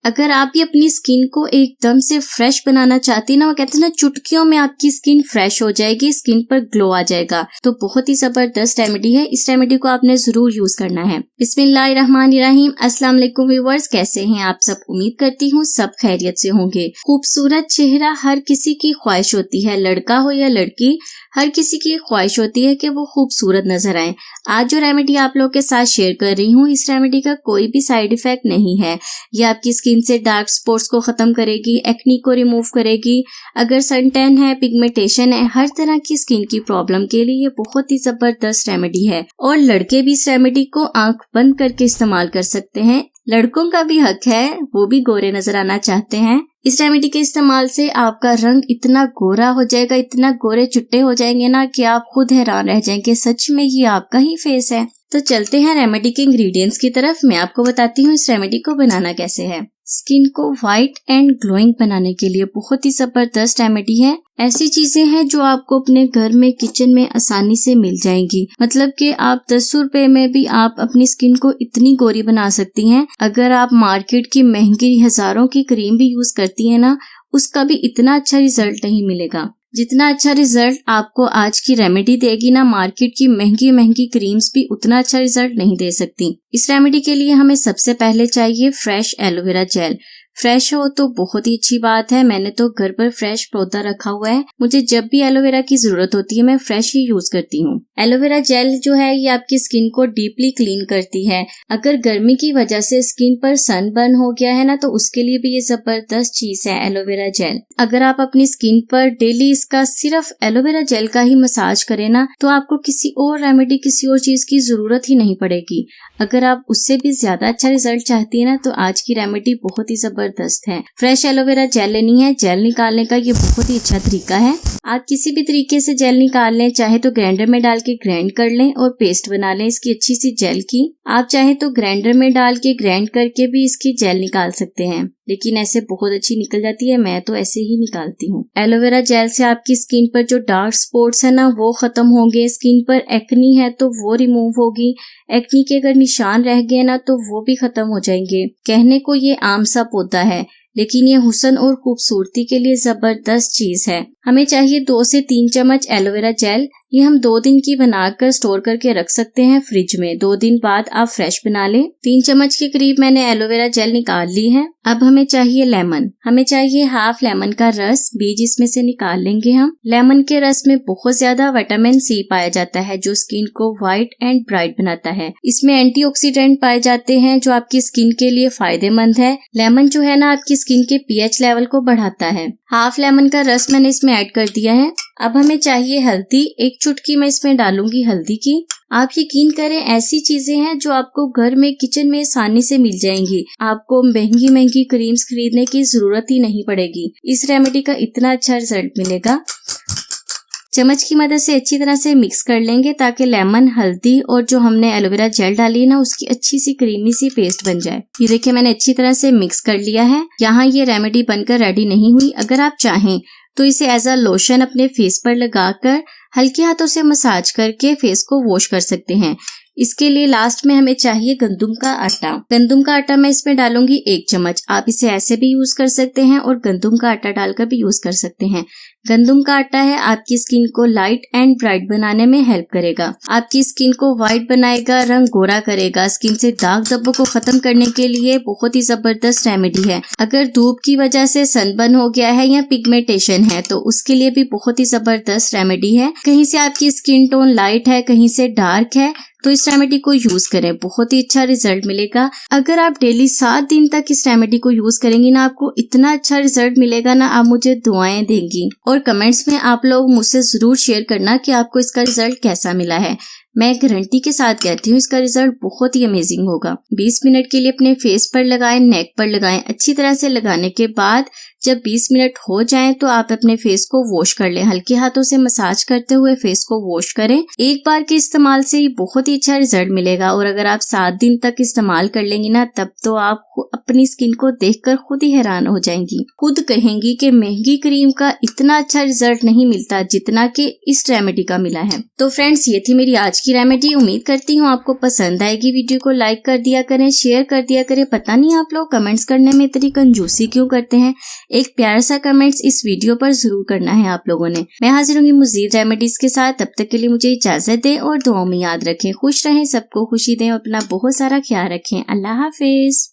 अगर आप भी अपनी स्किन को एकदम से फ्रेश बनाना चाहती हैं ना, वो कहते हैं ना चुटकियों में आपकी स्किन फ्रेश हो जाएगी, स्किन पर ग्लो आ जाएगा, तो बहुत ही जबरदस्त रेमेडी है। इस रेमेडी को आपने जरूर यूज करना है। बिस्मिल्लाहिर्रहमानिर्रहीम। अस्सलाम वालेकुम व्यूअर्स, कैसे हैं आप सब? उम्मीद करती हूँ सब खैरियत से होंगे। खूबसूरत चेहरा हर किसी की ख्वाहिश होती है, लड़का हो या लड़की, हर किसी की ख्वाहिश होती है कि वो खूबसूरत नजर आए। आज जो रेमेडी आप लोग के साथ शेयर कर रही हूँ, इस रेमेडी का कोई भी साइड इफेक्ट नहीं है। ये आपकी स्किन से डार्क स्पॉट्स को खत्म करेगी, एक्नी को रिमूव करेगी। अगर सन टैन है, पिगमेंटेशन है, हर तरह की स्किन की प्रॉब्लम के लिए ये बहुत ही जबरदस्त रेमेडी है। और लड़के भी इस रेमेडी को आंख बंद करके इस्तेमाल कर सकते हैं। लड़कों का भी हक है, वो भी गोरे नजर आना चाहते हैं। इस रेमेडी के इस्तेमाल से आपका रंग इतना गोरा हो जाएगा, इतना गोरे चुट्टे हो जाएंगे ना कि आप खुद हैरान रह जाएंगे, सच में ये आपका ही फेस है। तो चलते हैं रेमेडी के इंग्रेडिएंट्स की तरफ। मैं आपको बताती हूँ इस रेमेडी को बनाना कैसे है। स्किन को व्हाइट एंड ग्लोइंग बनाने के लिए बहुत ही जबरदस्त रेमेडी है। ऐसी चीजें हैं जो आपको अपने घर में किचन में आसानी से मिल जाएंगी। मतलब कि आप 10 रुपए में भी आप अपनी स्किन को इतनी गोरी बना सकती हैं। अगर आप मार्केट की महंगी हजारों की क्रीम भी यूज करती हैं ना, उसका भी इतना अच्छा रिजल्ट नहीं मिलेगा जितना अच्छा रिजल्ट आपको आज की रेमेडी देगी ना। मार्केट की महंगी महंगी क्रीम्स भी उतना अच्छा रिजल्ट नहीं दे सकती। इस रेमेडी के लिए हमें सबसे पहले चाहिए फ्रेश एलोवेरा जेल। फ्रेश हो तो बहुत ही अच्छी बात है। मैंने तो घर पर फ्रेश पौधा रखा हुआ है। मुझे जब भी एलोवेरा की जरूरत होती है मैं फ्रेश ही यूज करती हूँ। एलोवेरा जेल जो है ये आपकी स्किन को डीपली क्लीन करती है। अगर गर्मी की वजह से स्किन पर सनबर्न हो गया है ना, तो उसके लिए भी ये जबरदस्त चीज है एलोवेरा जेल। अगर आप अपनी स्किन पर डेली इसका सिर्फ एलोवेरा जेल का ही मसाज करें ना, तो आपको किसी और रेमेडी, किसी और चीज की जरूरत ही नहीं पड़ेगी। अगर आप उससे भी ज्यादा अच्छा रिजल्ट चाहती है ना, तो आज की रेमेडी बहुत ही जबरदस्त है। फ्रेश एलोवेरा जेल लेनी है। जेल निकालने का ये बहुत ही अच्छा तरीका है। आप किसी भी तरीके से जेल निकाल लें, चाहे तो ग्राइंडर में डाल के ग्राइंड कर लें और पेस्ट बना लें इसकी अच्छी सी जेल की। आप चाहे तो ग्राइंडर में डाल के ग्राइंड करके भी इसकी जेल निकाल सकते हैं, लेकिन ऐसे बहुत अच्छी निकल जाती है। मैं तो ऐसे ही निकालती हूँ। एलोवेरा जेल से आपकी स्किन पर जो डार्क स्पॉट्स है ना, वो खत्म होंगे। स्किन पर एक्नी है तो वो रिमूव होगी। एक्नी के अगर निशान रह गए ना, तो वो भी खत्म हो जाएंगे। कहने को ये आम सा पौधा है, लेकिन ये हुस्न और खूबसूरती के लिए जबरदस्त चीज है। हमें चाहिए 2 से 3 चम्मच एलोवेरा जेल। ये हम 2 दिन की बनाकर स्टोर करके रख सकते हैं फ्रिज में। 2 दिन बाद आप फ्रेश बना लें। 3 चम्मच के करीब मैंने एलोवेरा जेल निकाल ली है। अब हमें चाहिए लेमन। हमें चाहिए हाफ लेमन का रस, बीज इसमें से निकाल लेंगे हम। लेमन के रस में बहुत ज्यादा विटामिन सी पाया जाता है, जो स्किन को व्हाइट एंड ब्राइट बनाता है। इसमें एंटीऑक्सीडेंट पाए जाते हैं जो आपकी स्किन के लिए फायदेमंद है। लेमन जो है ना, आपकी स्किन के पीएच लेवल को बढ़ाता है। हाफ लेमन का रस मैंने इसमें ऐड कर दिया है। अब हमें चाहिए हल्दी। 1 चुटकी मैं इसमें डालूंगी हल्दी की। आप यकीन करें, ऐसी चीजें हैं जो आपको घर में किचन में आसानी से मिल जाएंगी। आपको महंगी महंगी क्रीम्स खरीदने की जरूरत ही नहीं पड़ेगी। इस रेमेडी का इतना अच्छा रिजल्ट मिलेगा। चम्मच की मदद से अच्छी तरह से मिक्स कर लेंगे ताकि लेमन, हल्दी और जो हमने एलोवेरा जेल डाली है ना, उसकी अच्छी सी क्रीमी सी पेस्ट बन जाए। ये देखिए मैंने अच्छी तरह से मिक्स कर लिया है। यहाँ ये रेमेडी बनकर रेडी नहीं हुई। अगर आप चाहें तो इसे एज अ लोशन अपने फेस पर लगाकर हल्के हाथों से मसाज करके फेस को वॉश कर सकते हैं। इसके लिए लास्ट में हमें चाहिए गंदुम का आटा। गंदुम का आटा मैं इसमें डालूंगी 1 चम्मच। आप इसे ऐसे भी यूज कर सकते हैं और गंदुम का आटा डालकर भी यूज कर सकते हैं। गंदुम का आटा है आपकी स्किन को लाइट एंड ब्राइट बनाने में हेल्प करेगा। आपकी स्किन को व्हाइट बनाएगा, रंग गोरा करेगा। स्किन से दाग धब्बों को खत्म करने के लिए बहुत ही जबरदस्त रेमेडी है। अगर धूप की वजह से सनबर्न हो गया है या पिगमेंटेशन है, तो उसके लिए भी बहुत ही जबरदस्त रेमेडी है। कहीं से आपकी स्किन टोन लाइट है, कहीं से डार्क है, तो इस रेमेडी को यूज करें, बहुत ही अच्छा रिजल्ट मिलेगा। अगर आप डेली 7 दिन तक इस रेमेडी को यूज करेंगी ना, आपको इतना अच्छा रिजल्ट मिलेगा ना, आप मुझे दुआएं देंगी। और कमेंट्स में आप लोग मुझसे जरूर शेयर करना कि आपको इसका रिजल्ट कैसा मिला है। मैं गारंटी के साथ कहती हूँ इसका रिजल्ट बहुत ही अमेजिंग होगा। 20 मिनट के लिए अपने फेस पर लगाएं, नेक पर लगाएं। अच्छी तरह से लगाने के बाद जब 20 मिनट हो जाएं तो आप अपने फेस को वॉश कर लें। हल्के हाथों से मसाज करते हुए फेस को वॉश करें। एक बार के इस्तेमाल से ही बहुत ही अच्छा रिजल्ट मिलेगा। और अगर आप 7 दिन तक इस्तेमाल कर लेंगी ना, तब तो आप अपनी स्किन को देखकर खुद ही हैरान हो जाएंगी। खुद कहेंगी कि महंगी क्रीम का इतना अच्छा रिजल्ट नहीं मिलता जितना कि इस रेमेडी का मिला है। तो फ्रेंड्स, ये थी मेरी आज की रेमेडी। उम्मीद करती हूँ आपको पसंद आएगी। वीडियो को लाइक कर दिया करें, शेयर कर दिया करें। पता नहीं आप लोग कमेंट्स करने में इतनी कंजूसी क्यों करते हैं। एक प्यारा सा कमेंट्स इस वीडियो पर जरूर करना है आप लोगों ने। मैं हाजिर होंगी मजीद रेमेडीज के साथ। तब तक के लिए मुझे इजाजत दें और दुआओं में याद रखें। खुश रहें, सबको खुशी दें, अपना बहुत सारा ख्याल रखें। अल्लाह हाफिज।